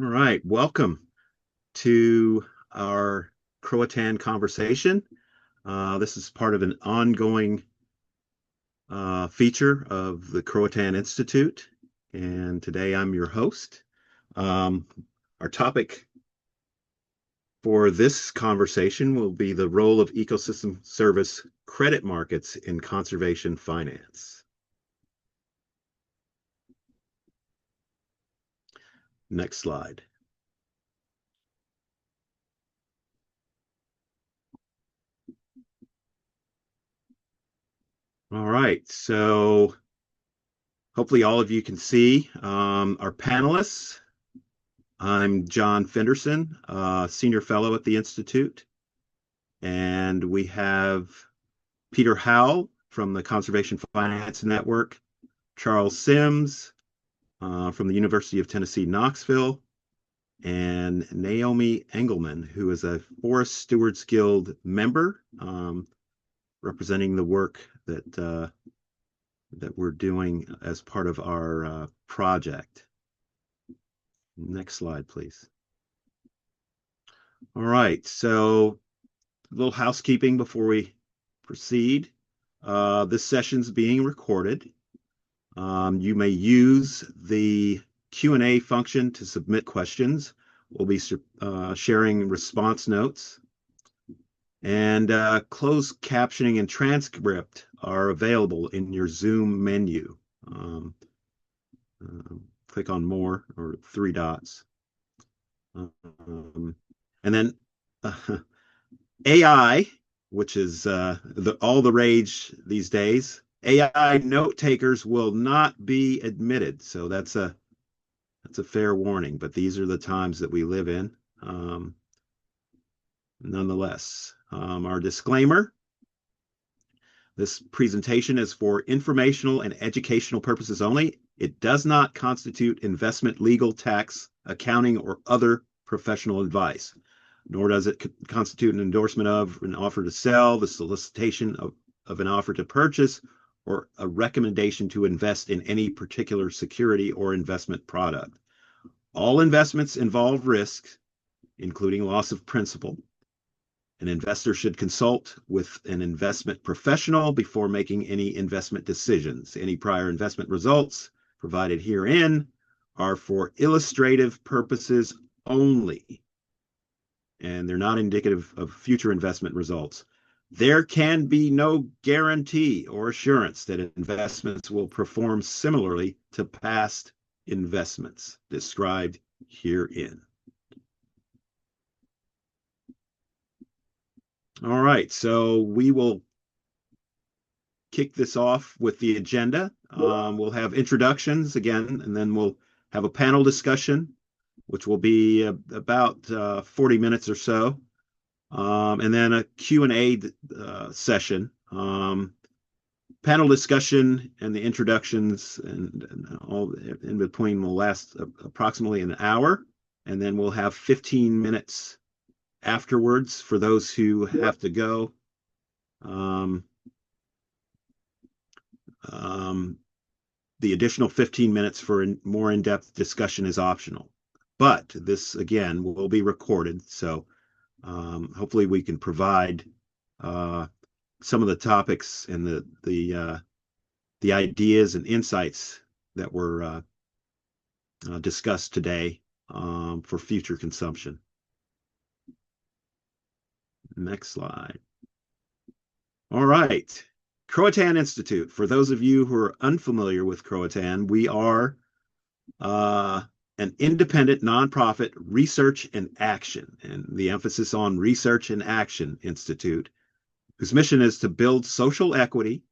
All right, welcome to our Croatan Conversation. This is part of an ongoing feature of the Croatan Institute, and today I'm your host. Um, our topic for this conversation will be the role of ecosystem service credit markets in conservation finance. Next slide. All right, so hopefully all of you can see our panelists. I'm John Fenderson, Senior Fellow at the Institute, and we have Peter Howell from the Conservation Finance Network, Charles Sims from the University of Tennessee-Knoxville, and Naomi Engelman, who is a Forest Stewards Guild member, representing the work that we're doing as part of our project. Next slide, please. All right, so a little housekeeping before we proceed. This session's being recorded. You may use the Q&A function to submit questions. We'll be sharing response notes. And closed captioning and transcript are available in your Zoom menu. Click on more or three dots. And then AI, which is all the rage these days. AI note takers will not be admitted, so that's a fair warning. But these are the times that we live in. Nonetheless, our disclaimer: this presentation is for informational and educational purposes only. It does not constitute investment, legal, tax, accounting, or other professional advice, nor does it constitute an endorsement of an offer to sell, the solicitation of an offer to purchase, or a recommendation to invest in any particular security or investment product. All investments involve risks, including loss of principal. An investor should consult with an investment professional before making any investment decisions. Any prior investment results provided herein are for illustrative purposes only, and they're not indicative of future investment results. There can be no guarantee or assurance that investments will perform similarly to past investments described herein. All right, so we will kick this off with the agenda. We'll have introductions again, and then we'll have a panel discussion, which will be about 40 minutes or so, and then a Q&A session. Panel discussion and the introductions and all in between will last approximately an hour, and then we'll have 15 minutes afterwards for those who have to go. The additional 15 minutes for a more in-depth discussion is optional. But this, again, will be recorded, so hopefully we can provide some of the topics and the ideas and insights that were discussed today for future consumption. Next slide. All right. Croatan Institute. For those of you who are unfamiliar with Croatan, we are an independent nonprofit research and action, and the emphasis on research and action institute, whose mission is to build social equity,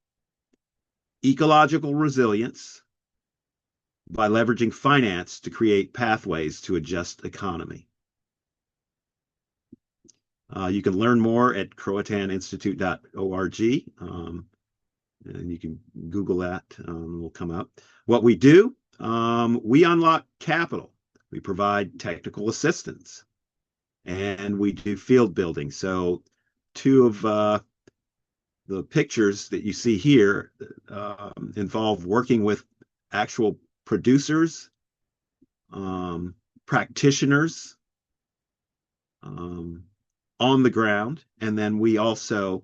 ecological resilience by leveraging finance to create pathways to a just economy. You can learn more at croataninstitute.org, and you can Google that, will come up. What we do, we unlock capital. We provide technical assistance, and we do field building. So two of the pictures that you see here involve working with actual producers practitioners on the ground, and then we also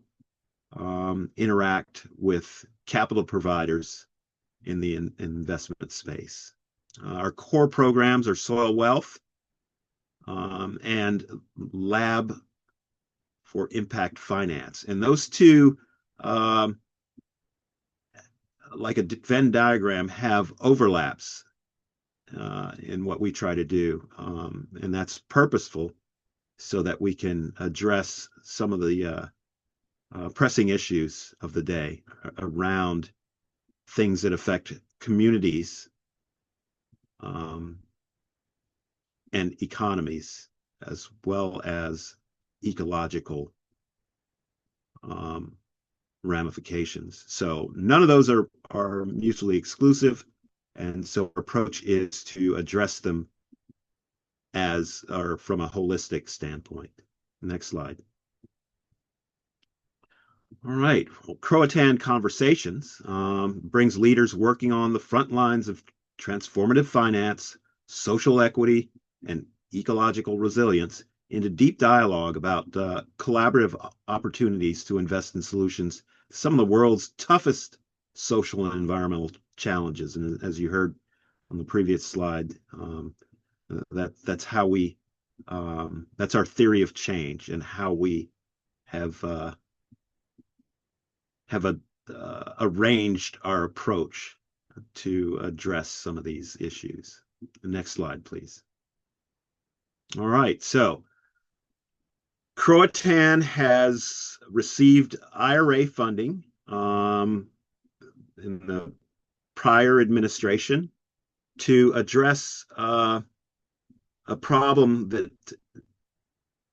interact with capital providers in the investment space. Our core programs are soil wealth and lab for impact finance. And those two, like a Venn diagram, have overlaps in what we try to do. And that's purposeful so that we can address some of the pressing issues of the day around things that affect communities and economies, as well as ecological ramifications. So none of those are mutually exclusive, and so our approach is to address them from a holistic standpoint. Next slide. All right, well, Croatan Conversations brings leaders working on the front lines of transformative finance, social equity, and ecological resilience into deep dialogue about collaborative opportunities to invest in solutions to some of the world's toughest social and environmental challenges. And as you heard on the previous slide, that's how we that's our theory of change and how we have arranged our approach to address some of these issues. The next slide, please. All right, so Croatan has received IRA funding in the prior administration to address a problem that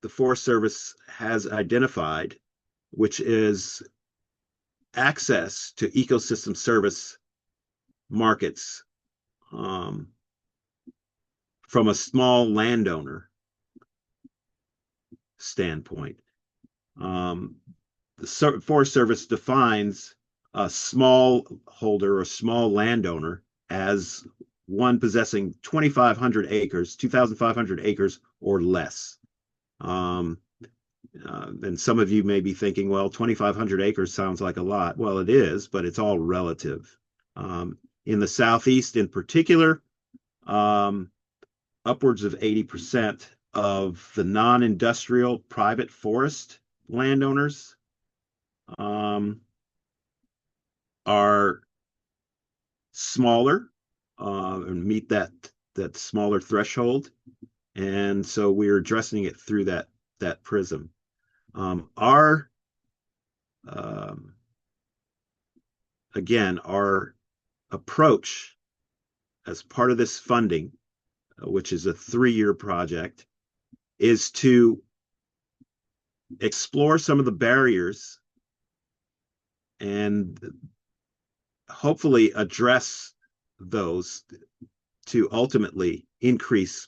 the Forest Service has identified, which is access to ecosystem service markets from a small landowner standpoint. The Forest Service defines a small holder or small landowner as one possessing 2,500 acres, 2,500 acres or less. And some of you may be thinking, well, 2,500 acres sounds like a lot. Well, it is, but it's all relative. In the Southeast in particular, upwards of 80% of the non-industrial private forest landowners are smaller and meet that smaller threshold. And so we're addressing it through that prism. Again, our approach as part of this funding, which is a 3-year project, is to explore some of the barriers and hopefully address those to ultimately increase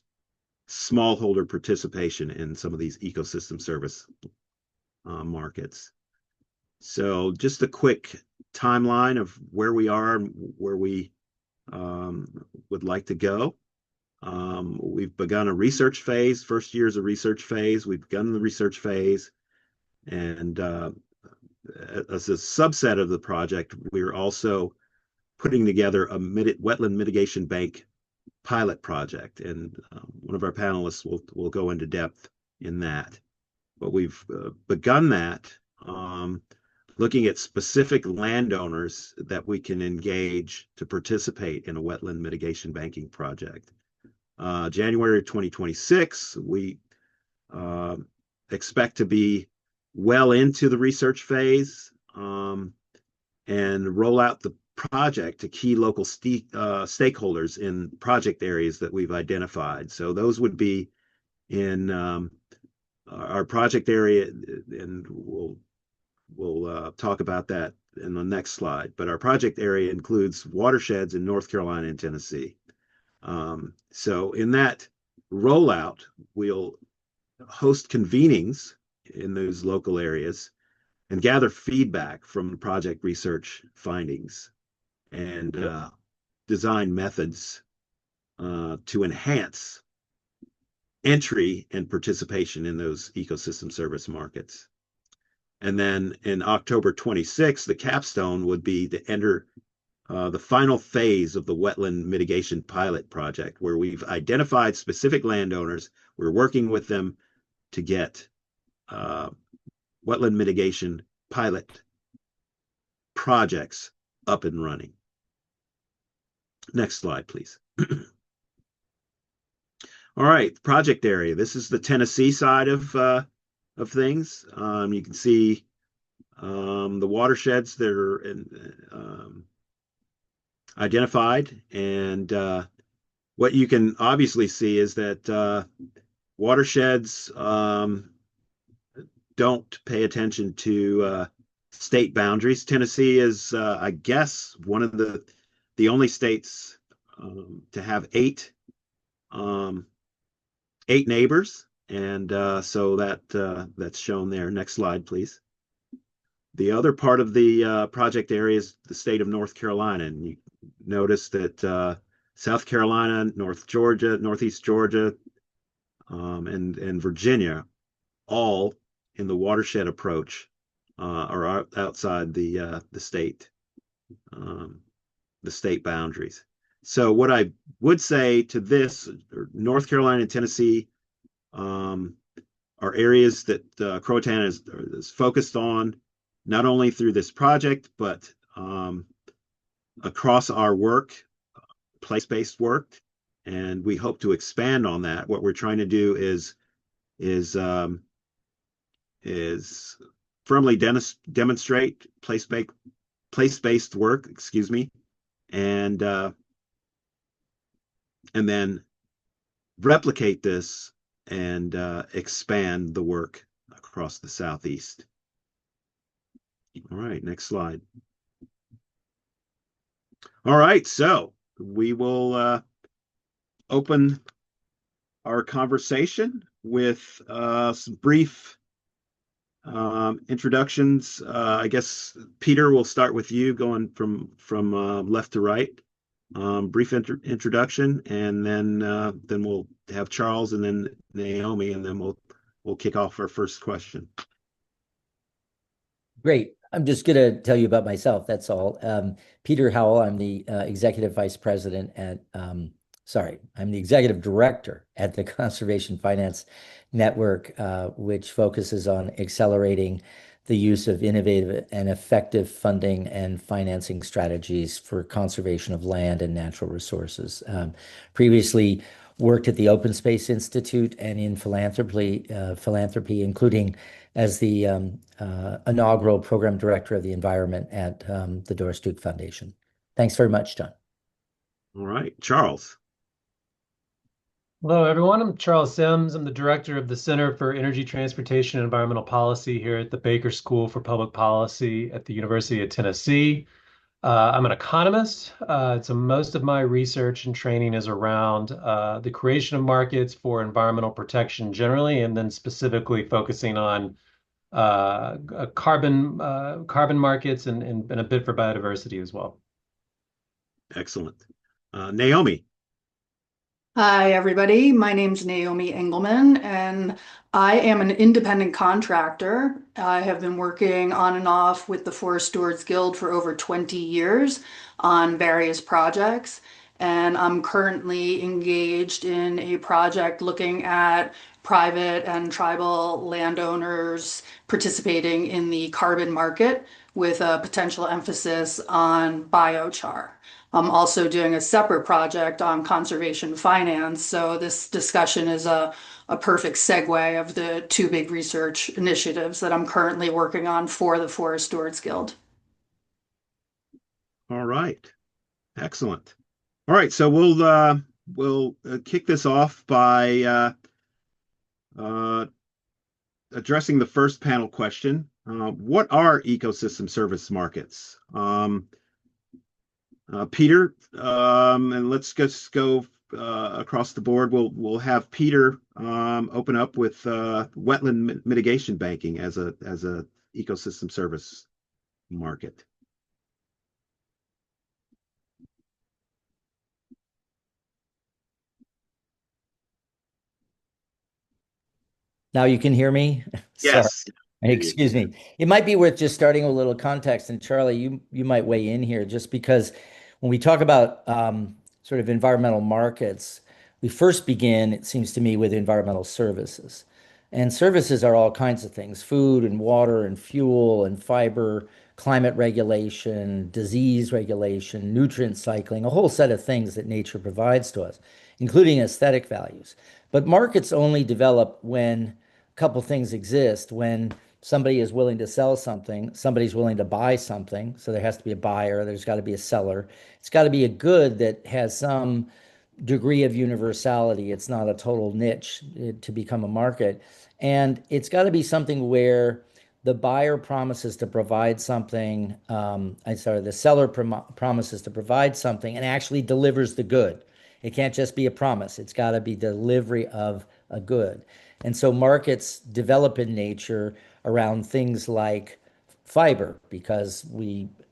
smallholder participation in some of these ecosystem service markets. So just a quick timeline of where we are and where we would like to go. We've begun a research phase. First year is a research phase. We've begun the research phase. And as a subset of the project, we're also putting together a wetland mitigation bank pilot project. And one of our panelists will go into depth in that. But we've begun that looking at specific landowners that we can engage to participate in a wetland mitigation banking project. January of 2026, we expect to be well into the research phase and roll out the project to key local stakeholders in project areas that we've identified. So those would be in our project area, and we'll talk about that in the next slide. But our project area includes watersheds in North Carolina and Tennessee. So in that rollout, we'll host convenings in those local areas and gather feedback from the project research findings and design methods to enhance entry and participation in those ecosystem service markets. And then in October 26th, the capstone would be to enter the final phase of the wetland mitigation pilot project, where we've identified specific landowners. We're working with them to get wetland mitigation pilot projects up and running. Next slide, please. All right, project area. This is the Tennessee side of things. You can see the watersheds that are identified, and what you can obviously see is that watersheds don't pay attention to state boundaries. Tennessee is, I guess, one of the only states to have eight neighbors, and so that's shown there. Next slide, please. The other part of the project area is the state of North Carolina, and you notice that South Carolina, North Georgia, Northeast Georgia, and Virginia, all in the watershed approach, are outside the state boundaries. So what I would say to this, North Carolina and Tennessee are areas that Croatan is focused on, not only through this project, but across our work, place-based work, and we hope to expand on that. What we're trying to do is firmly demonstrate place-based work, excuse me, and then replicate this and expand the work across the Southeast. All right, next slide. All right, so we will open our conversation with some brief introductions. I guess, Peter, we'll start with you, going from left to right. Brief introduction, and then we'll have Charles, and then Naomi, and then we'll kick off our first question. Great. I'm just going to tell you about myself. That's all. Peter Howell. I'm the executive vice president at. I'm the executive director at the Conservation Finance Network, which focuses on accelerating the use of innovative and effective funding and financing strategies for conservation of land and natural resources. Previously worked at the Open Space Institute and in philanthropy, including as the inaugural program director of the environment at the Doris Duke Foundation. Thanks very much, John. All right, Charles. Hello, everyone. I'm Charles Sims. I'm the director of the Center for Energy, Transportation, and Environmental Policy here at the Baker School for Public Policy at the University of Tennessee. I'm an economist, so most of my research and training is around the creation of markets for environmental protection generally, and then specifically focusing on carbon markets and a bit for biodiversity as well. Excellent. Naomi. Hi, everybody. My name's Naomi Engelman, and I am an independent contractor. I have been working on and off with the Forest Stewards Guild for over 20 years on various projects, and I'm currently engaged in a project looking at private and tribal landowners participating in the carbon market with a potential emphasis on biochar. I'm also doing a separate project on conservation finance, so this discussion is a perfect segue of the two big research initiatives that I'm currently working on for the Forest Stewards Guild. All right, excellent. All right, so we'll kick this off by addressing the first panel question. What are ecosystem service markets? Peter, and let's just go across the board. We'll have Peter open up with wetland mitigation banking as a ecosystem service market. Now you can hear me? Sorry. Yes. Excuse me. It might be worth just starting with a little context. And Charlie, you might weigh in here just because when we talk about sort of environmental markets, we first begin, it seems to me, with environmental services. And services are all kinds of things, food and water and fuel and fiber, climate regulation, disease regulation, nutrient cycling, a whole set of things that nature provides to us, including aesthetic values. But markets only develop when a couple things exist. When somebody is willing to sell something, somebody's willing to buy something. So there has to be a buyer, there's got to be a seller. It's got to be a good that has some degree of universality. It's not a total niche to become a market. And it's got to be something where the buyer promises to provide something, the seller promises to provide something and actually delivers the good. It can't just be a promise. It's got to be delivery of a good. And so markets develop in nature around things like fiber because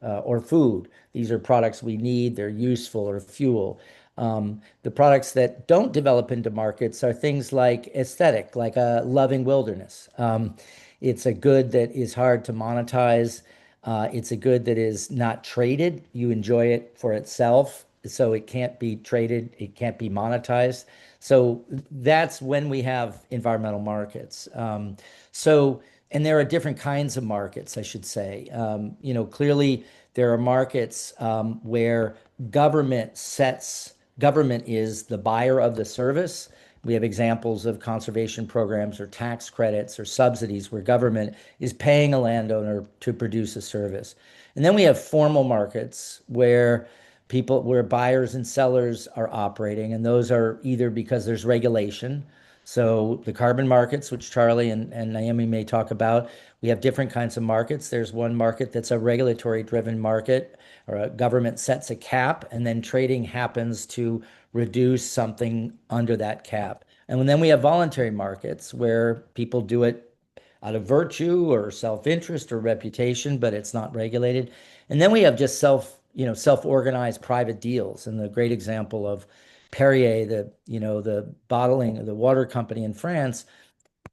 or food. These are products we need, they're useful, or fuel. The products that don't develop into markets are things like aesthetic, like a loving wilderness. It's a good that is hard to monetize. It's a good that is not traded. You enjoy it for itself, so it can't be traded, it can't be monetized. So that's when we have environmental markets. And there are different kinds of markets, I should say. Clearly there are markets where government is the buyer of the service. We have examples of conservation programs or tax credits or subsidies where government is paying a landowner to produce a service. And then we have formal markets where buyers and sellers are operating, and those are either because there's regulation. So the carbon markets, which Charlie and Naomi may talk about, we have different kinds of markets. There's one market that's a regulatory driven market, or a government sets a cap, and then trading happens to reduce something under that cap. And then we have voluntary markets where people do it out of virtue or self-interest or reputation, but it's not regulated. And then we have just self-organized private deals. And the great example of Perrier, the bottling, the water company in France,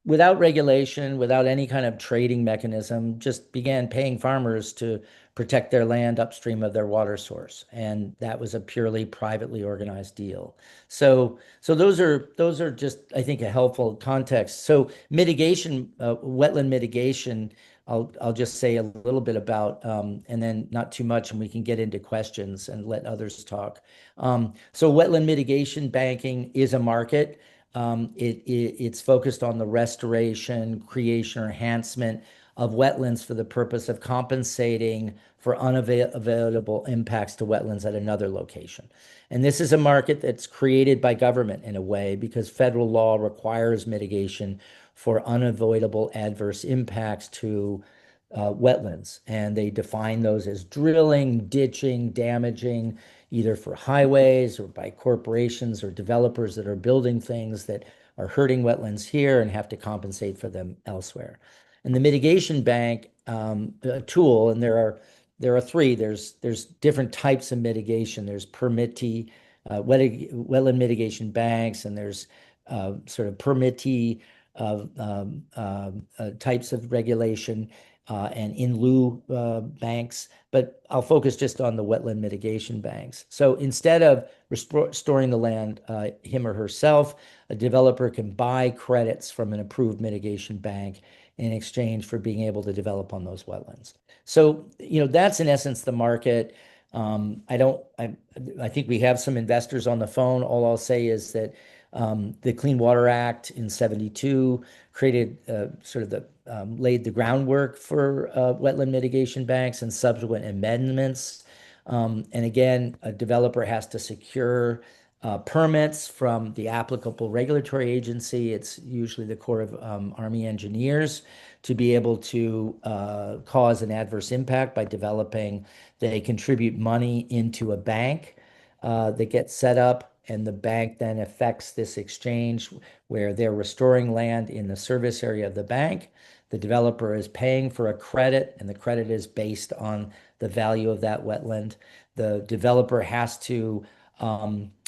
without regulation, without any kind of trading mechanism, just began paying farmers to protect their land upstream of their water source. And that was a purely privately organized deal. So those are just, I think, a helpful context. So mitigation, wetland mitigation, I'll just say a little bit about, and then not too much, and we can get into questions and let others talk. So wetland mitigation banking is a market. It's focused on the restoration, creation, or enhancement of wetlands for the purpose of compensating for unavoidable impacts to wetlands at another location. And this is a market that's created by government in a way because federal law requires mitigation for unavoidable adverse impacts to wetlands. And they define those as drilling, ditching, damaging, either for highways or by corporations or developers that are building things that are hurting wetlands here and have to compensate for them elsewhere. And the mitigation bank tool, and there are three. There's different types of mitigation. There's permittee, wetland mitigation banks, and there's sort of permittee types of regulation and in lieu banks. But I'll focus just on the wetland mitigation banks. So instead of restoring the land him or herself, a developer can buy credits from an approved mitigation bank in exchange for being able to develop on those wetlands. So, that's in essence the market. I think we have some investors on the phone. All I'll say is that the Clean Water Act in '72 created laid the groundwork for wetland mitigation banks and subsequent amendments. And again, a developer has to secure permits from the applicable regulatory agency. It's usually the Corps of Army Engineers to be able to cause an adverse impact by developing. They contribute money into a bank that gets set up, and the bank then effects this exchange where they're restoring land in the service area of the bank. The developer is paying for a credit, and the credit is based on the value of that wetland. The developer has to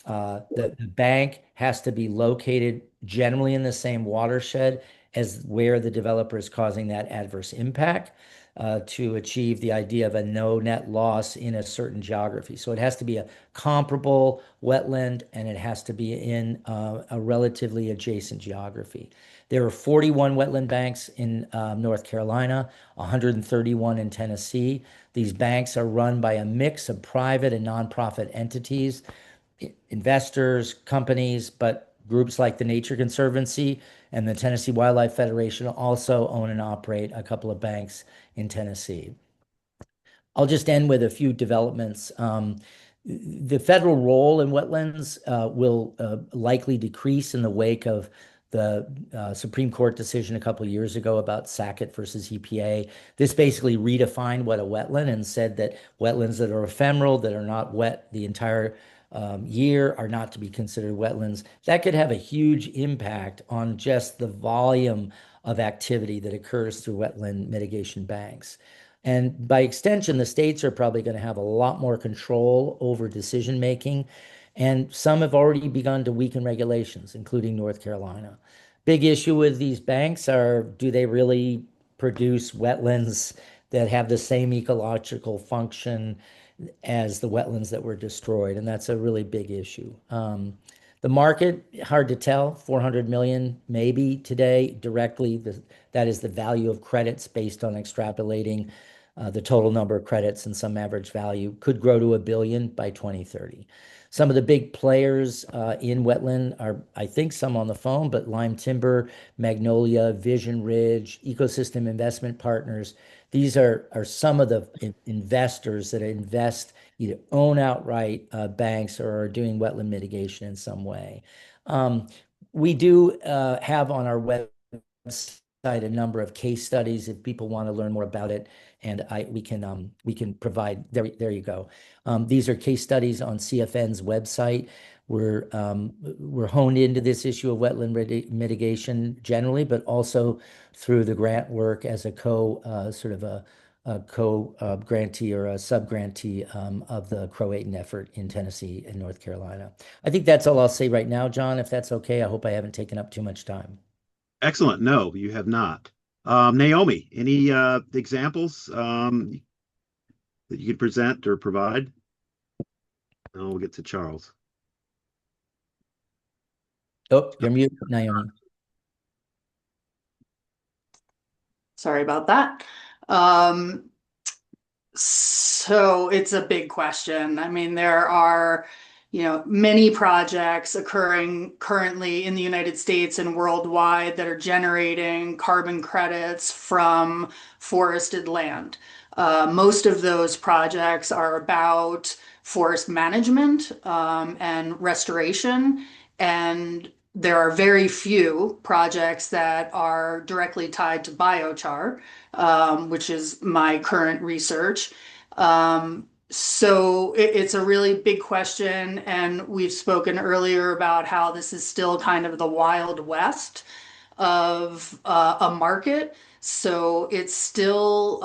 the bank has to be located generally in the same watershed as where the developer is causing that adverse impact to achieve the idea of a no net loss in a certain geography. So it has to be a comparable wetland, and it has to be in a relatively adjacent geography. There are 41 wetland banks in North Carolina, 131 in Tennessee. These banks are run by a mix of private and nonprofit entities, investors, companies, but groups like the Nature Conservancy and the Tennessee Wildlife Federation also own and operate a couple of banks in Tennessee. I'll just end with a few developments. The federal role in wetlands will likely decrease in the wake of the Supreme Court decision a couple of years ago about Sackett versus EPA. This basically redefined what a wetland and said that wetlands that are ephemeral, that are not wet the entire year, are not to be considered wetlands. That could have a huge impact on just the volume of activity that occurs through wetland mitigation banks. And by extension, the states are probably going to have a lot more control over decision making. And some have already begun to weaken regulations, including North Carolina. Big issue with these banks are, do they really produce wetlands that have the same ecological function as the wetlands that were destroyed? And that's a really big issue. The market, hard to tell, 400 million maybe today directly. That is the value of credits based on extrapolating the total number of credits and some average value. Could grow to $1 billion by 2030. Some of the big players in wetland are, I think, some on the phone, but Lime Timber, Magnolia, Vision Ridge, Ecosystem Investment Partners. These are some of the investors that invest, either own outright banks or are doing wetland mitigation in some way. We do have on our website a number of case studies if people want to learn more about it, and we can provide. There you go. These are case studies on CFN's website. We're honed into this issue of wetland mitigation generally, but also through the grant work as a co-grantee or a sub-grantee of the Croatan effort in Tennessee and North Carolina. I think that's all I'll say right now, John, if that's okay. I hope I haven't taken up too much time. Excellent. No, you have not. Naomi, any examples that you could present or provide? And we'll get to Charles. Oh, you're mute, Naomi. Sorry about that. So it's a big question. I mean, there are, many projects occurring currently in the United States and worldwide that are generating carbon credits from forested land. Most of those projects are about forest management and restoration, and there are very few projects that are directly tied to biochar, which is my current research. So it's a really big question, and we've spoken earlier about how this is still kind of the Wild West of a market. So it's still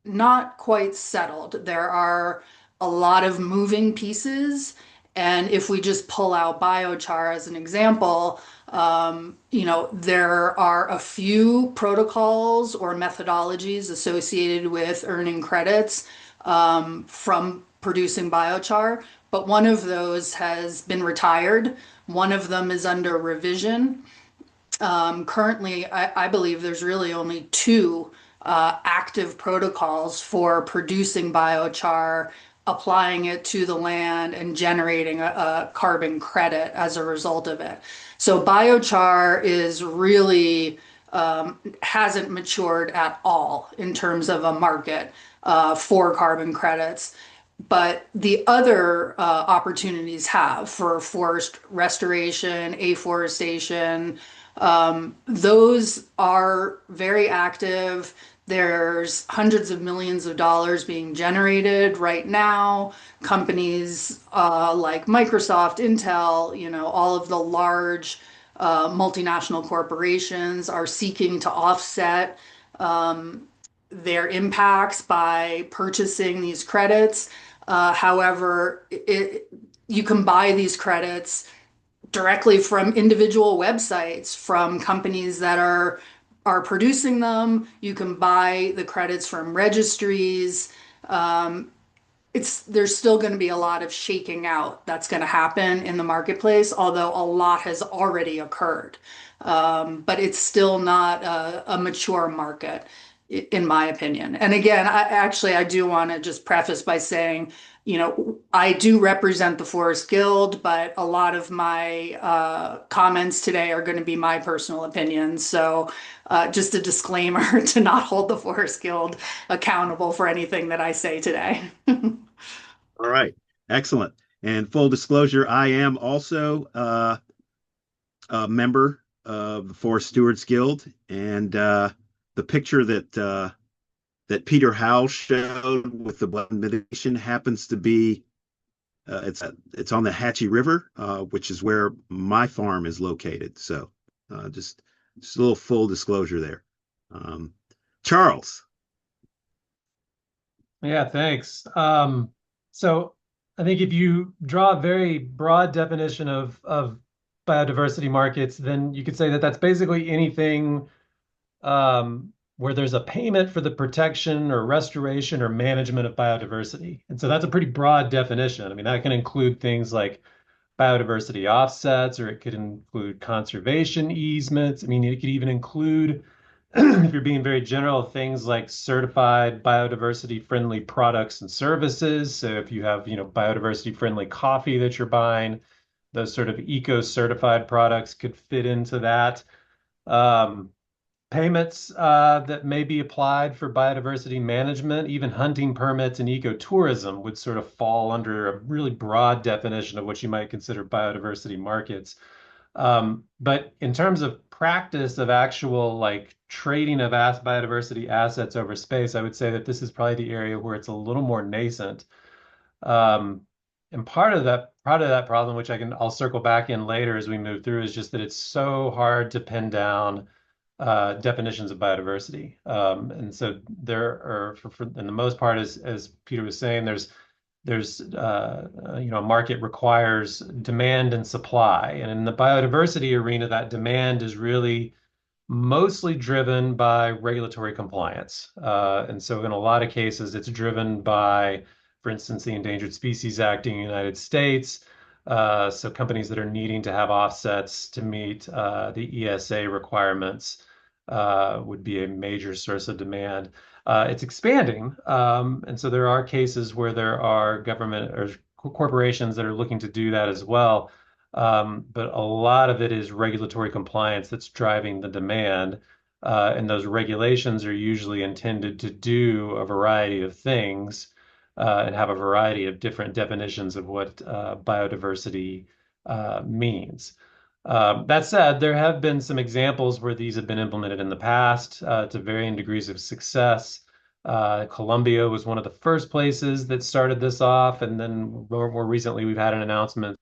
not quite settled. There are a lot of moving pieces. And if we just pull out biochar as an example, there are a few protocols or methodologies associated with earning credits from producing biochar, but one of those has been retired. One of them is under revision. Currently, I believe there's really only two active protocols for producing biochar, applying it to the land, and generating a carbon credit as a result of it. So biochar is really hasn't matured at all in terms of a market for carbon credits. But the other opportunities have for forest restoration, afforestation, those are very active. There's hundreds of millions of dollars being generated right now. Companies like Microsoft, Intel, all of the large multinational corporations are seeking to offset their impacts by purchasing these credits. However, you can buy these credits directly from individual websites, from companies that are producing them. You can buy the credits from registries. Um, there's still going to be a lot of shaking out that's going to happen in the marketplace, although a lot has already occurred. But it's still not a mature market, in my opinion. And again, I do want to just preface by saying, I do represent the Forest Guild, but a lot of my comments today are going to be my personal opinions. So just a disclaimer to not hold the Forest Guild accountable for anything that I say today. All right. Excellent. And full disclosure, I am also a member of the Forest Stewards Guild, and the picture that Peter Howell showed with the blood mitigation happens to be it's on the Hatchie River, which is where my farm is located. So just a little full disclosure there. Charles. Yeah, thanks. So I think if you draw a very broad definition of biodiversity markets, then you could say that that's basically anything where there's a payment for the protection or restoration or management of biodiversity. And so that's a pretty broad definition. I mean, that can include things like biodiversity offsets, or it could include conservation easements. I mean, it could even include, if you're being very general, things like certified biodiversity friendly products and services. So if you have, biodiversity friendly coffee that you're buying, those sort of eco-certified products could fit into that. Payments that may be applied for biodiversity management, even hunting permits and ecotourism would sort of fall under a really broad definition of what you might consider biodiversity markets. But in terms of practice of actual like trading of biodiversity assets over space, I would say that this is probably the area where it's a little more nascent. And part of that problem, which I'll circle back in later as we move through, is just that it's so hard to pin down definitions of biodiversity. And so there are, in the most part, as Peter was saying, there's a market requires demand and supply. And in the biodiversity arena, that demand is really mostly driven by regulatory compliance. And so in a lot of cases, it's driven by, for instance, the Endangered Species Act in the United States. So companies that are needing to have offsets to meet the ESA requirements would be a major source of demand. It's expanding, and so there are cases where there are government or corporations that are looking to do that as well. But a lot of it is regulatory compliance that's driving the demand. And those regulations are usually intended to do a variety of things and have a variety of different definitions of what biodiversity means. That said, there have been some examples where these have been implemented in the past to varying degrees of success. Colombia was one of the first places that started this off, and then more recently, we've had an announcement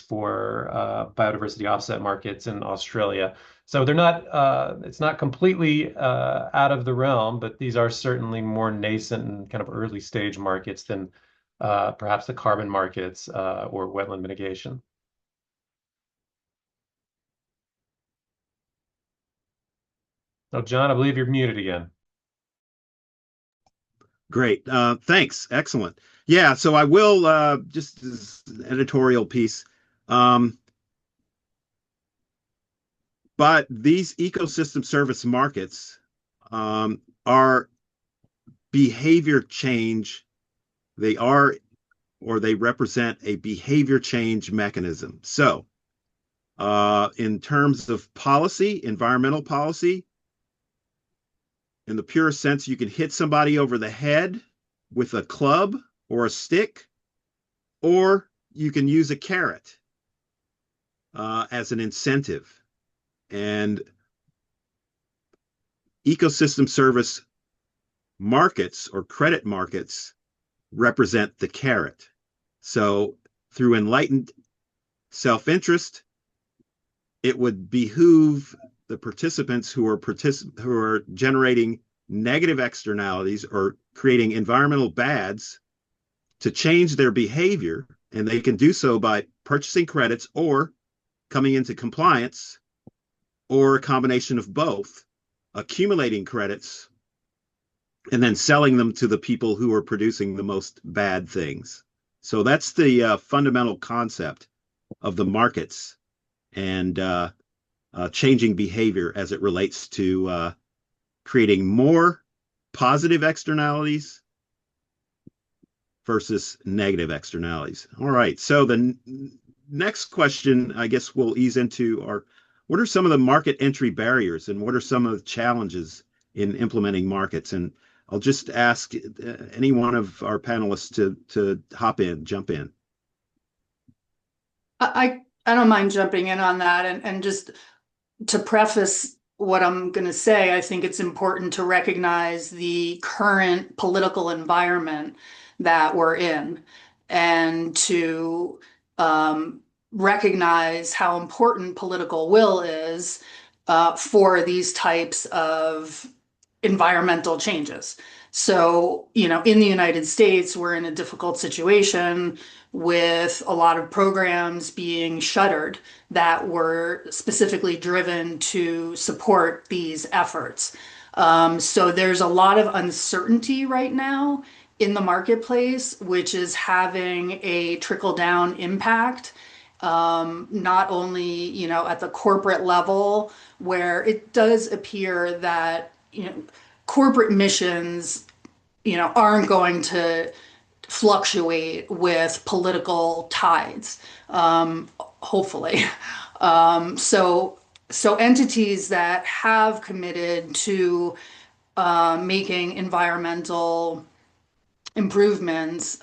for biodiversity offset markets in Australia. So they're not, it's not completely out of the realm, but these are certainly more nascent and kind of early stage markets than perhaps the carbon markets or wetland mitigation. So, John, I believe you're muted again. Great. Thanks. Excellent. Yeah, so I will just as an editorial piece. But these ecosystem service markets are behavior change. They are, or they represent a behavior change mechanism. So in terms of policy, environmental policy, in the purest sense, you can hit somebody over the head with a club or a stick, or you can use a carrot as an incentive. And ecosystem service markets or credit markets represent the carrot. So through enlightened self-interest, it would behoove the participants who are generating negative externalities or creating environmental bads to change their behavior, and they can do so by purchasing credits or coming into compliance, or a combination of both, accumulating credits and then selling them to the people who are producing the most bad things. So that's the fundamental concept of the markets and changing behavior as it relates to creating more positive externalities versus negative externalities. All right, so the next question, I guess we'll ease into are, what are some of the market entry barriers and what are some of the challenges in implementing markets? And I'll just ask any one of our panelists to jump in. I don't mind jumping in on that, and just to preface what I'm going to say, I think it's important to recognize the current political environment that we're in and to recognize how important political will is for these types of environmental changes. So, in the United States, we're in a difficult situation with a lot of programs being shuttered that were specifically driven to support these efforts. So there's a lot of uncertainty right now in the marketplace, which is having a trickle-down impact, not only, at the corporate level, where it does appear that, corporate missions, aren't going to fluctuate with political tides, hopefully. So entities that have committed to making environmental improvements,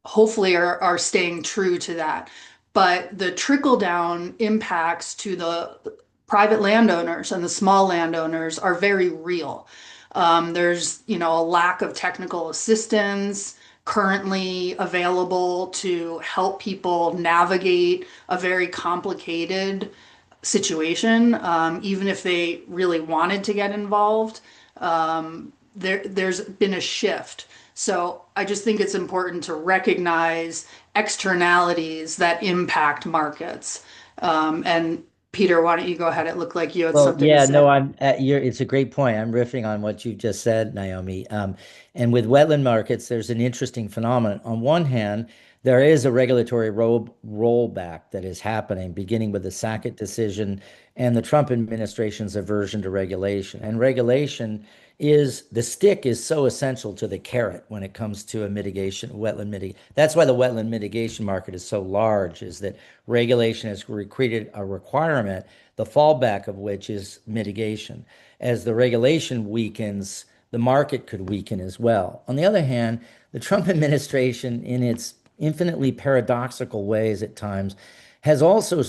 hopefully are staying true to that. But the trickle-down impacts to the private landowners and the small landowners are very real. There's, a lack of technical assistance currently available to help people navigate a very complicated situation, even if they really wanted to get involved. There's been a shift. So I just think it's important to recognize externalities that impact markets. And Peter, why don't you go ahead? It looked like you had something to say. No, it's a great point. I'm riffing on what you just said, Naomi. And with wetland markets, there's an interesting phenomenon. On one hand, there is a regulatory rollback that is happening, beginning with the Sackett decision and the Trump administration's aversion to regulation. And regulation the stick is so essential to the carrot when it comes to wetland mitigation. That's why the wetland mitigation market is so large, is that regulation has created a requirement, the fallback of which is mitigation. As the regulation weakens, the market could weaken as well. On the other hand, the Trump administration, in its infinitely paradoxical ways at times, has also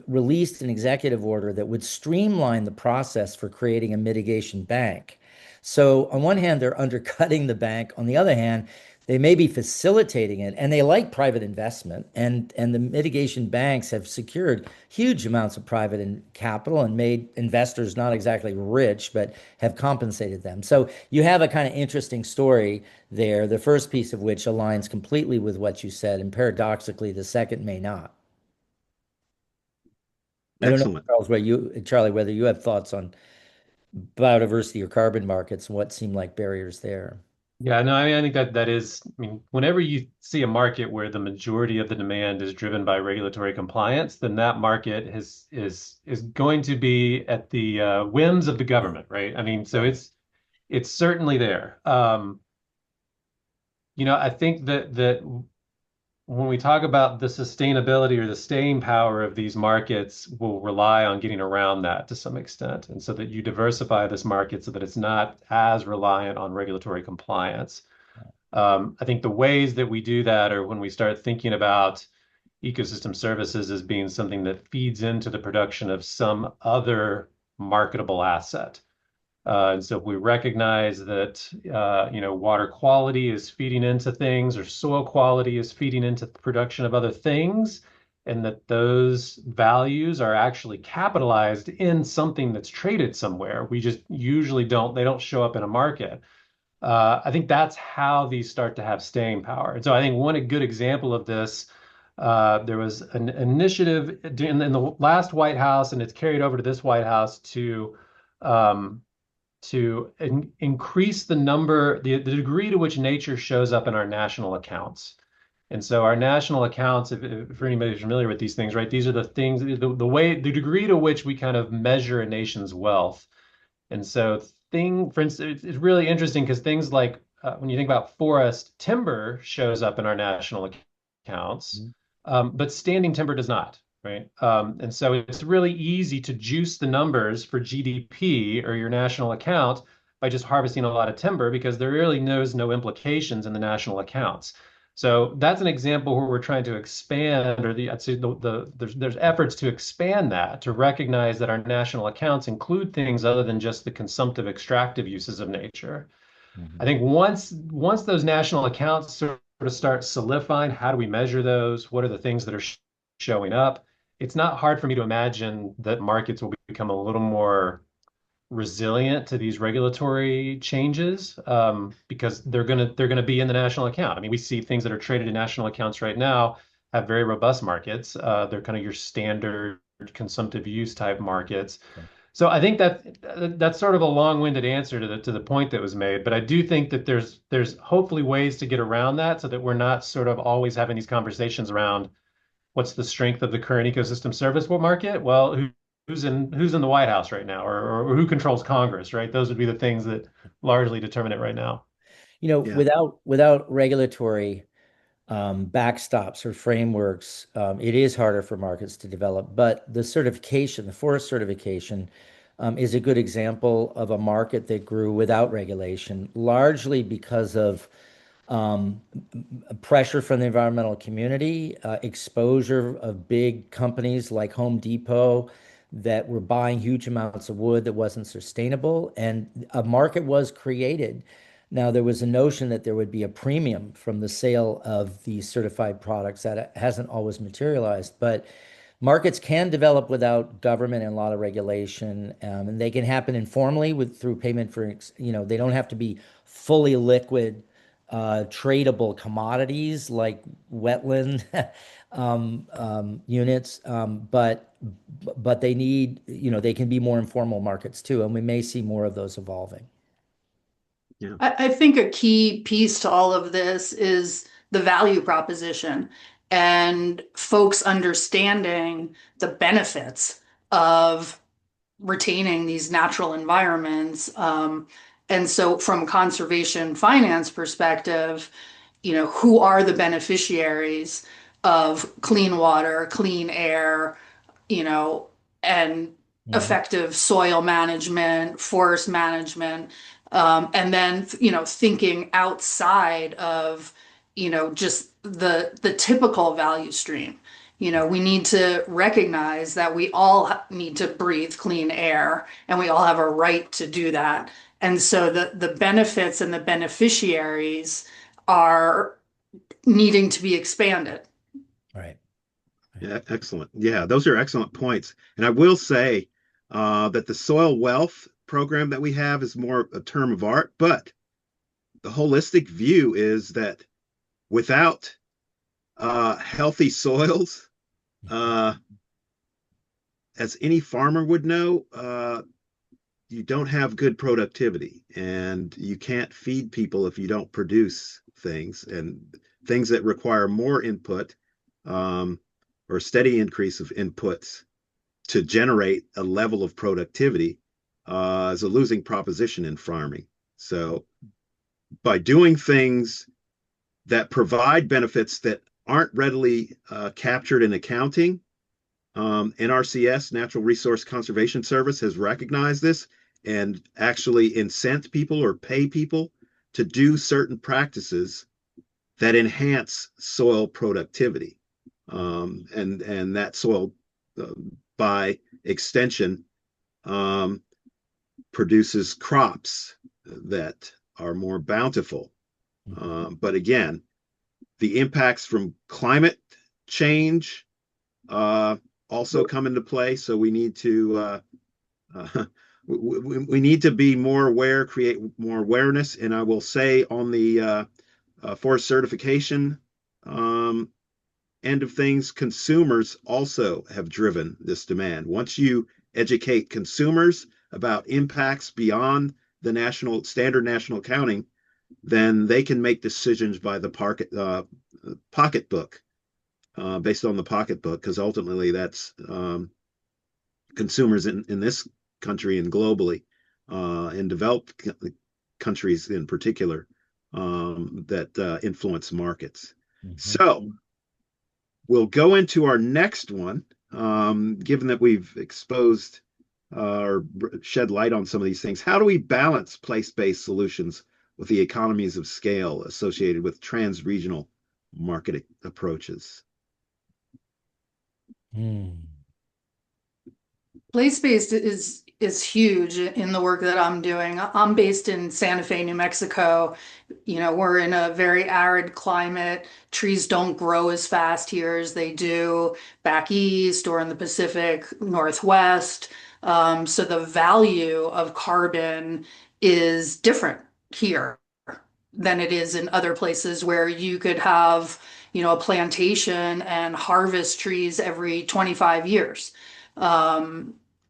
released an executive order that would streamline the process for creating a mitigation bank. So on one hand, they're undercutting the bank. On the other hand, they may be facilitating it, and they like private investment. And the mitigation banks have secured huge amounts of private capital and made investors not exactly rich, but have compensated them. So you have a kind of interesting story there, the first piece of which aligns completely with what you said, and paradoxically, the second may not. Excellent. I don't know, Charlie, whether you have thoughts on biodiversity or carbon markets and what seem like barriers there. Yeah, no, I think that is, whenever you see a market where the majority of the demand is driven by regulatory compliance, then that market is going to be at the whims of the government, right? So it's certainly there. I think that when we talk about the sustainability or the staying power of these markets, will rely on getting around that to some extent. And so that you diversify this market so that it's not as reliant on regulatory compliance. I think the ways that we do that are when we start thinking about ecosystem services as being something that feeds into the production of some other marketable asset. And so if we recognize that, water quality is feeding into things, or soil quality is feeding into the production of other things, and that those values are actually capitalized in something that's traded somewhere, we just usually they don't show up in a market. I think that's how these start to have staying power. And so I think one good example of this There was an initiative in the last White House, and it's carried over to this White House um, to increase the degree to which nature shows up in our national accounts. And so our national accounts, if for anybody who's familiar with these things, right, these are the things, the degree to which we kind of measure a nation's wealth. And so for instance, it's really interesting because things like when you think about forest, timber shows up in our national accounts, but standing timber does not, right? And so it's really easy to juice the numbers for GDP or your national account by just harvesting a lot of timber because there really knows no implications in the national accounts. So that's an example where we're trying to expand, or I'd say there's efforts to expand that, to recognize that our national accounts include things other than just the consumptive, extractive uses of nature. I think once those national accounts sort of start solidifying, how do we measure those? What are the things that are showing up? It's not hard for me to imagine that markets will become a little more resilient to these regulatory changes because they're gonna be in the national account. I mean, we see things that are traded in national accounts right now have very robust markets. They're kind of your standard consumptive use type markets. Okay. So I think that's sort of a long-winded answer to the point that was made, but I do think that there's hopefully ways to get around that so that we're not sort of always having these conversations around what's the strength of the current ecosystem service market? Well, who's in the White House right now, or who controls Congress, right? Those would be the things that largely determine it right now. Yeah. Without regulatory backstops or frameworks, it is harder for markets to develop. But the forest certification, is a good example of a market that grew without regulation, largely because of pressure from the environmental community, exposure of big companies like Home Depot that were buying huge amounts of wood that wasn't sustainable, and a market was created. Now, there was a notion that there would be a premium from the sale of these certified products that hasn't always materialized, but markets can develop without government and a lot of regulation, and they can happen informally through payment for, they don't have to be fully liquid, tradable commodities like wetland units, but they need, they can be more informal markets too, and we may see more of those evolving. Yeah. I think a key piece to all of this is the value proposition and folks understanding the benefits of retaining these natural environments. And so from a conservation finance perspective, who are the beneficiaries of clean water, clean air, and effective soil management, forest management, and then, thinking outside of, just the typical value stream. We need to recognize that we all need to breathe clean air and we all have a right to do that. And so the benefits and the beneficiaries are needing to be expanded. Right. Yeah, excellent. Yeah, those are excellent points. And I will say that the soil wealth program that we have is more a term of art, but the holistic view is that without healthy soils, as any farmer would know, you don't have good productivity, and you can't feed people if you don't produce things, and things that require more input or steady increase of inputs to generate a level of productivity is a losing proposition in farming. So by doing things that provide benefits that aren't readily captured in accounting, NRCS, Natural Resource Conservation Service, has recognized this and actually incent people or pay people to do certain practices that enhance soil productivity. And that soil, by extension, produces crops that are more bountiful. But again, the impacts from climate change also come into play. So we need to we need to be more aware, create more awareness. And I will say on the forest certification end of things, consumers also have driven this demand. Once you educate consumers about impacts beyond the standard national accounting, then they can make decisions by the pocketbook, based on the pocketbook, because ultimately that's consumers in this country and globally, in developed countries in particular, that influence markets. Mm-hmm. So we'll go into our next one, given that we've exposed or shed light on some of these things. How do we balance place-based solutions with the economies of scale associated with trans-regional market approaches? Place-based is huge in the work that I'm doing. I'm based in Santa Fe, New Mexico. We're in a very arid climate. Trees don't grow as fast here as they do back east or in the Pacific Northwest. So the value of carbon is different here than it is in other places where you could have, a plantation and harvest trees every 25 years.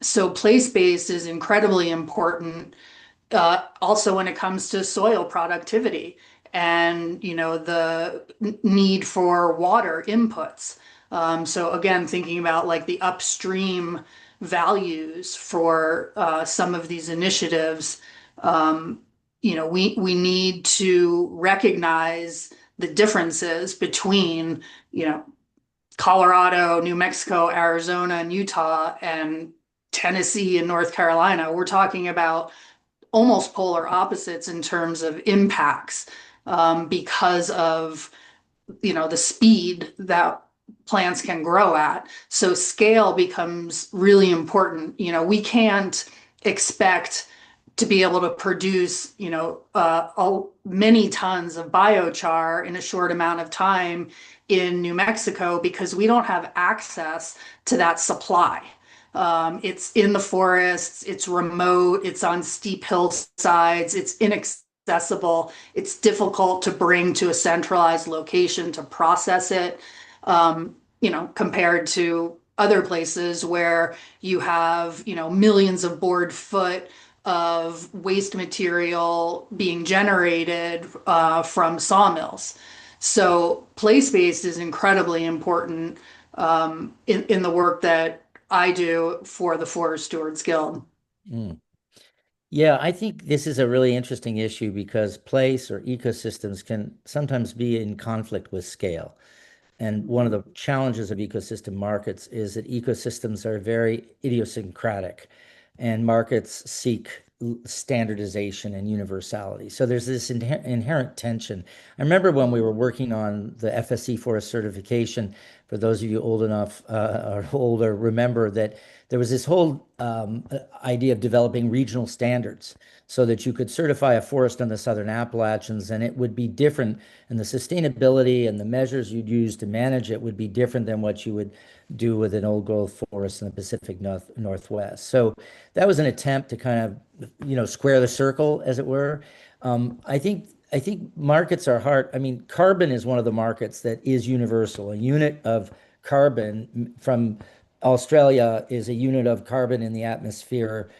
So place-based is incredibly important, also when it comes to soil productivity and, the need for water inputs. So again, thinking about like the upstream values for some of these initiatives, we need to recognize the differences between, Colorado, New Mexico, Arizona, and Utah, and Tennessee and North Carolina. We're talking about almost polar opposites in terms of impacts, because of, the speed that plants can grow at. So scale becomes really important. We can't expect to be able to produce, many tons of biochar in a short amount of time in New Mexico because we don't have access to that supply. It's in the forests, it's remote, it's on steep hillsides, it's inaccessible, it's difficult to bring to a centralized location to process it, compared to other places where you have, millions of board foot of waste material being generated from sawmills. So place-based is incredibly important in the work that I do for the Forest Stewards Guild. Yeah, I think this is a really interesting issue because place or ecosystems can sometimes be in conflict with scale. And one of the challenges of ecosystem markets is that ecosystems are very idiosyncratic and markets seek standardization and universality. So there's this inherent tension. I remember when we were working on the FSC Forest certification, for those of you old enough or older, remember that there was this whole idea of developing regional standards so that you could certify a forest on the Southern Appalachians and it would be different, and the sustainability and the measures you'd use to manage it would be different than what you would do with an old growth forest in the Pacific Northwest. So that was an attempt to kind of, square the circle, as it were. I think markets are hard. I mean, carbon is one of the markets that is universal. A unit of carbon from Australia is a unit of carbon in the atmosphere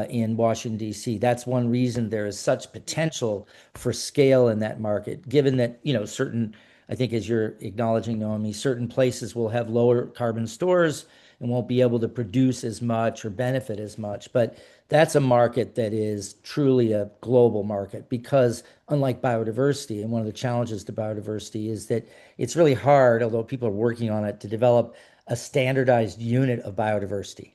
in Washington, D.C. That's one reason there is such potential for scale in that market, given that, certain, I think as you're acknowledging, Naomi, certain places will have lower carbon stores and won't be able to produce as much or benefit as much. But that's a market that is truly a global market because unlike biodiversity, and one of the challenges to biodiversity is that it's really hard, although people are working on it, to develop a standardized unit of biodiversity.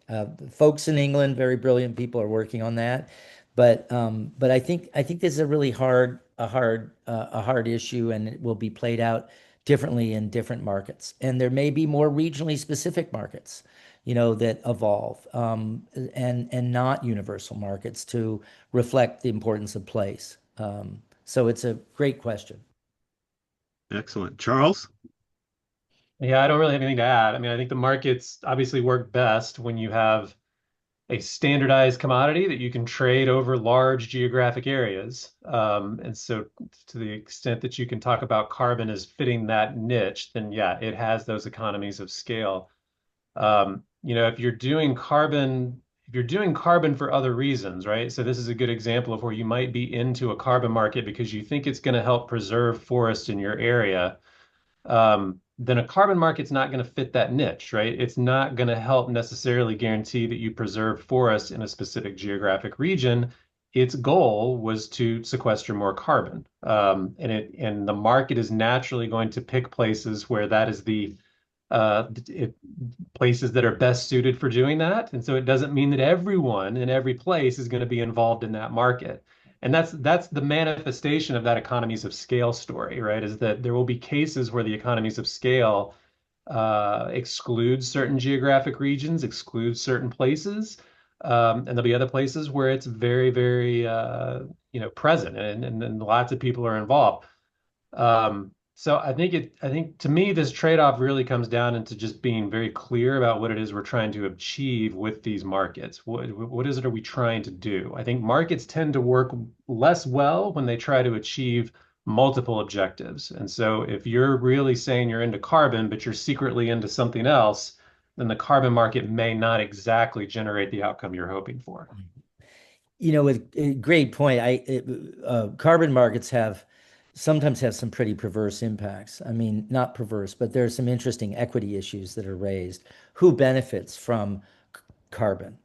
Folks in England, very brilliant people, are working on that, but I think this is a really hard issue, and it will be played out differently in different markets. And there may be more regionally specific markets, that evolve, and not universal markets to reflect the importance of place. So it's a great question. Excellent. Charles? Yeah, I don't really have anything to add. I mean, I think the markets obviously work best when you have a standardized commodity that you can trade over large geographic areas. And so to the extent that you can talk about carbon as fitting that niche, then yeah, it has those economies of scale. If you're doing carbon for other reasons, right? So this is a good example of where you might be into a carbon market because you think it's going to help preserve forest in your area. Then a carbon market's not going to fit that niche, right? It's not going to help necessarily guarantee that you preserve forests in a specific geographic region. Its goal was to sequester more carbon. And the market is naturally going to pick places where that is places that are best suited for doing that. And so it doesn't mean that everyone in every place is going to be involved in that market. And that's the manifestation of that economies of scale story, right? Is that there will be cases where the economies of scale exclude certain geographic regions, exclude certain places, and there'll be other places where it's very, very present, and lots of people are involved. So I think to me, this trade-off really comes down into just being very clear about what it is we're trying to achieve with these markets. What is it are we trying to do? I think markets tend to work less well when they try to achieve multiple objectives. And so if you're really saying you're into carbon, but you're secretly into something else, then the carbon market may not exactly generate the outcome you're hoping for. With great point. Carbon markets sometimes have some pretty perverse impacts. I mean, not perverse, but there are some interesting equity issues that are raised. Who benefits from carbon?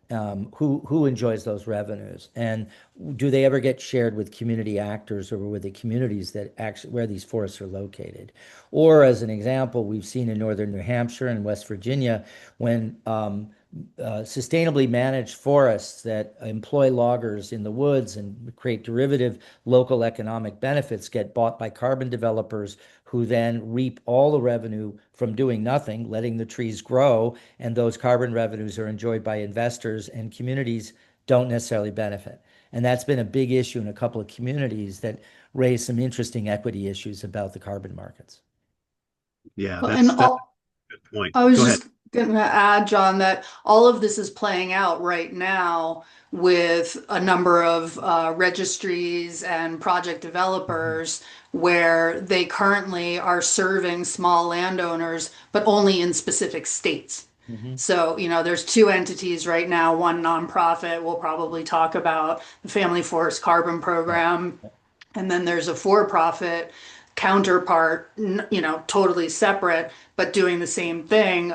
Who enjoys those revenues? And do they ever get shared with community actors or with the communities that actually where these forests are located? Or as an example, we've seen in northern New Hampshire and West Virginia when sustainably managed forests that employ loggers in the woods and create derivative local economic benefits get bought by carbon developers who then reap all the revenue from doing nothing, letting the trees grow, and those carbon revenues are enjoyed by investors, and communities don't necessarily benefit. And that's been a big issue in a couple of communities that raise some interesting equity issues about the carbon markets. Yeah, Well, that's a good point. I was Go ahead. just going to add, John, that all of this is playing out right now with a number of registries and project developers where they currently are serving small landowners, but only in specific states. So, there's two entities right now, one nonprofit, we'll probably talk about the Family Forest Carbon Program, and then there's a for-profit counterpart, totally separate, but doing the same thing.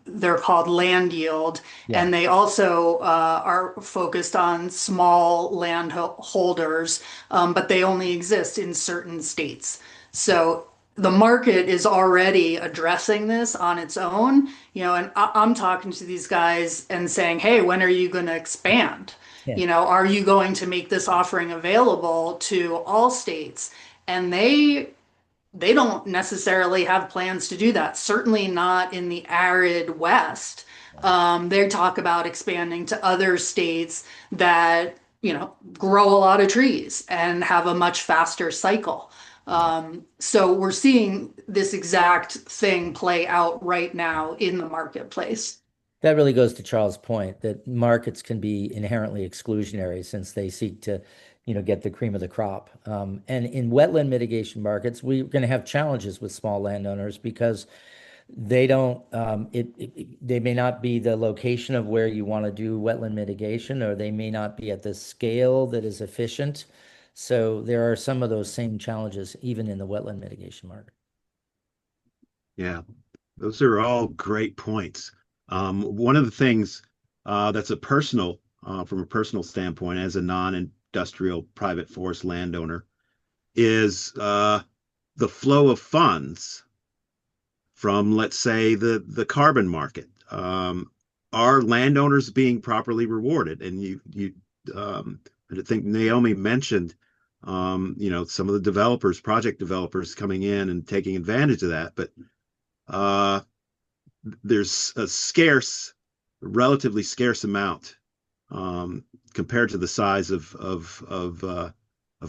They're called Land Yield, and they also are focused on small landholders, but they only exist in certain states. So the market is already addressing this on its own, and I'm talking to these guys and saying, hey, when are you going to expand? Are you going to make this offering available to all states? And they don't necessarily have plans to do that. Certainly not in the arid West. They talk about expanding to other states that, grow a lot of trees and have a much faster cycle. So we're seeing this exact thing play out right now in the marketplace. That really goes to Charles' point that markets can be inherently exclusionary since they seek to, get the cream of the crop. And in wetland mitigation markets, we're going to have challenges with small landowners because they don't, they may not be the location of where you want to do wetland mitigation, or they may not be at the scale that is efficient. So there are some of those same challenges even in the wetland mitigation market. Yeah, those are all great points. One of the things that's from a personal standpoint, as a non-industrial private forest landowner, is the flow of funds from, let's say, the carbon market. Are landowners being properly rewarded? And I think Naomi mentioned, some of the project developers coming in and taking advantage of that, but there's a relatively scarce amount compared to the size of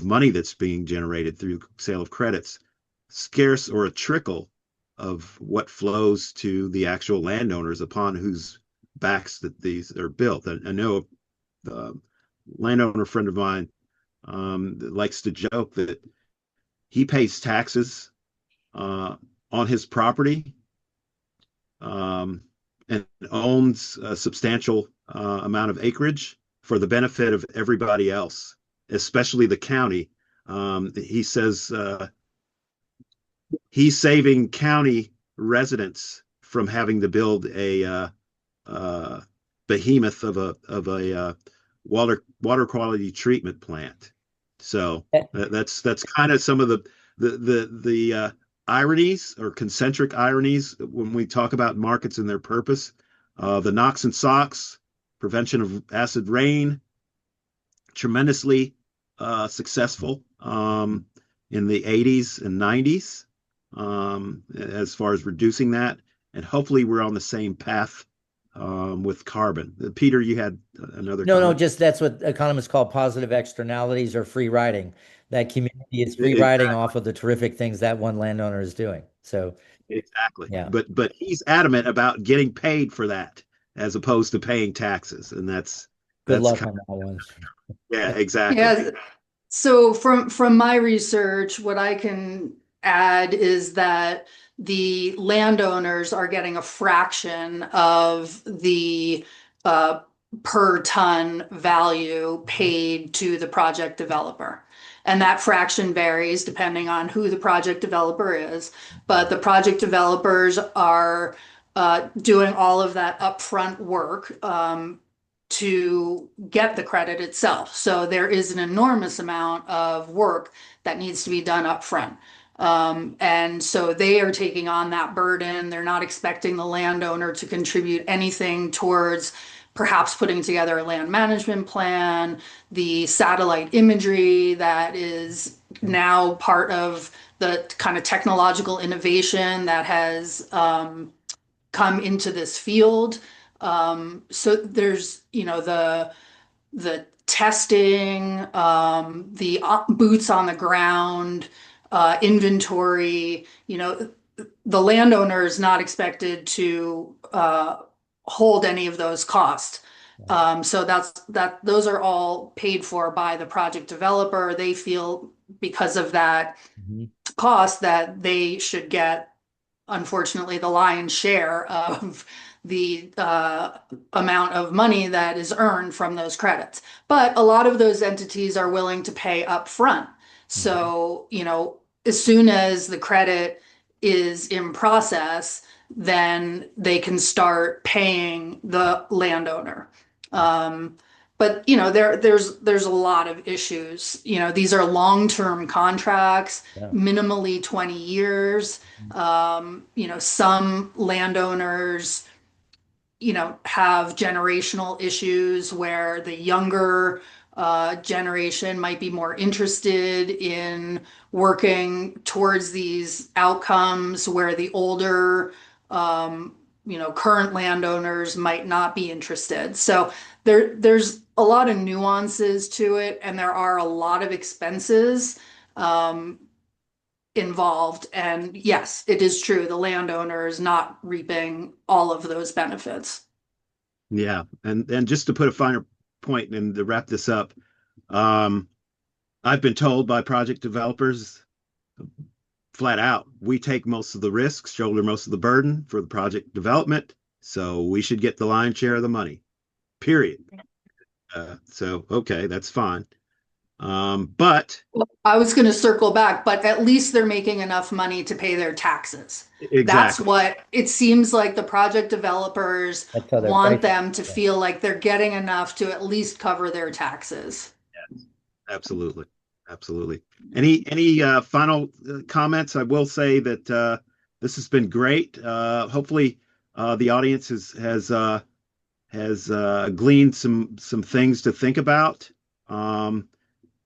money that's being generated through sale of credits, scarce, or a trickle of what flows to the actual landowners upon whose backs that these are built. I know a landowner friend of mine that likes to joke that he pays taxes on his property and owns a substantial amount of acreage for the benefit of everybody else, especially the county. He says he's saving county residents from having to build a behemoth of a water quality treatment plant. So that's kind of some of the ironies or concentric ironies when we talk about markets and their purpose. The Knox and SOX, prevention of acid rain, tremendously successful in the 80s and 90s as far as reducing that. And hopefully we're on the same path with carbon. Peter, you had another No, comment? just that's what economists call positive externalities or free riding. That community is free riding off of the terrific things that one landowner is doing. So exactly. Yeah. But he's adamant about getting paid for that as opposed to paying taxes. And that's good luck kind on that one. yeah, exactly. Yeah. So from my research, what I can add is that the landowners are getting a fraction of the per ton value paid to the project developer. And that fraction varies depending on who the project developer is. But the project developers are doing all of that upfront work to get the credit itself. So there is an enormous amount of work that needs to be done up front. And so they are taking on that burden. They're not expecting the landowner to contribute anything towards perhaps putting together a land management plan, the satellite imagery that is now part of the kind of technological innovation that has come into this field. So there's, the testing, the boots on the ground, inventory, the landowner is not expected to hold any of those costs. So those are all paid for by the project developer. They feel because of that cost that they should get, unfortunately, the lion's share of the amount of money that is earned from those credits. But a lot of those entities are willing to pay up front. So, as soon as the credit is in process, then they can start paying the landowner. But there's a lot of issues. These are long-term contracts, minimally 20 years. Some landowners, have generational issues where the younger generation might be more interested in working towards these outcomes, where the older current landowners might not be interested. So there's a lot of nuances to it, and there are a lot of expenses involved. And yes, it is true, the landowner is not reaping all of those benefits. Yeah, and just to put a finer point and to wrap this up, I've been told by project developers flat out, we take most of the risks, shoulder most of the burden for the project development, so we should get the lion's share of the money, period. So, okay, that's fine. But I was going to circle back, but at least they're making enough money to pay their taxes. exactly. That's what it seems like the project developers That's how they're want pricing. them to feel like they're getting enough to at least cover their taxes. Absolutely. Absolutely. Any final comments? I will say that this has been great. Hopefully the audience has gleaned some things to think about.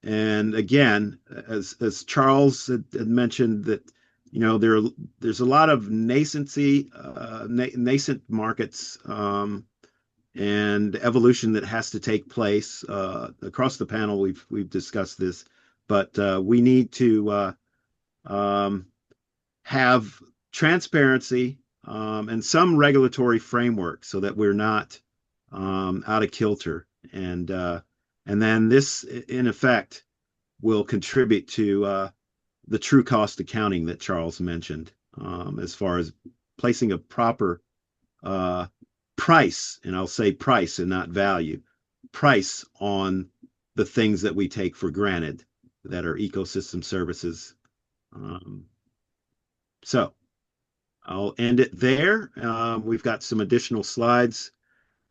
And again, as Charles had mentioned, that there's a lot of nascent markets and evolution that has to take place across the panel. We've discussed this, but we need to have transparency and some regulatory framework so that we're not out of kilter. And then this, in effect, will contribute to the true cost accounting that Charles mentioned, as far as placing a proper price, and I'll say price and not value, price on the things that we take for granted that are ecosystem services. So I'll end it there. We've got some additional slides.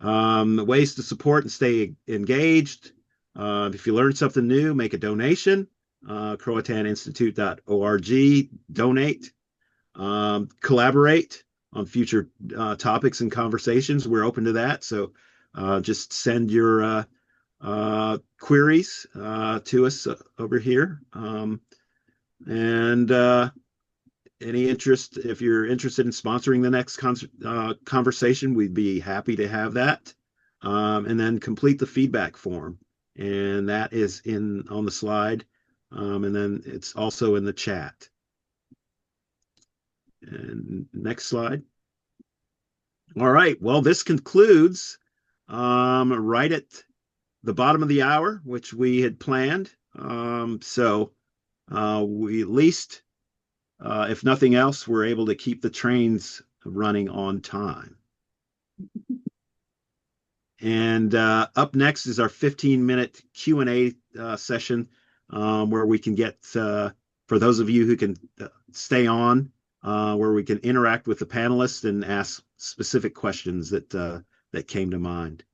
Ways to support and stay engaged. If you learned something new, make a donation. CroatanInstitute.org, donate. Collaborate on future topics and conversations. We're open to that. So just send your queries to us over here. And any interest, if you're interested in sponsoring the next conversation, we'd be happy to have that. And then complete the feedback form. And that is on the slide. And then it's also in the chat. And next slide. All right. Well, this concludes right at the bottom of the hour, which we had planned. So we at least, if nothing else, we're able to keep the trains running on time. And up next is our 15-minute Q&A session, where we can get, for those of you who can stay on, where we can interact with the panelists and ask specific questions that came to mind.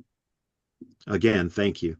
Again, thank you.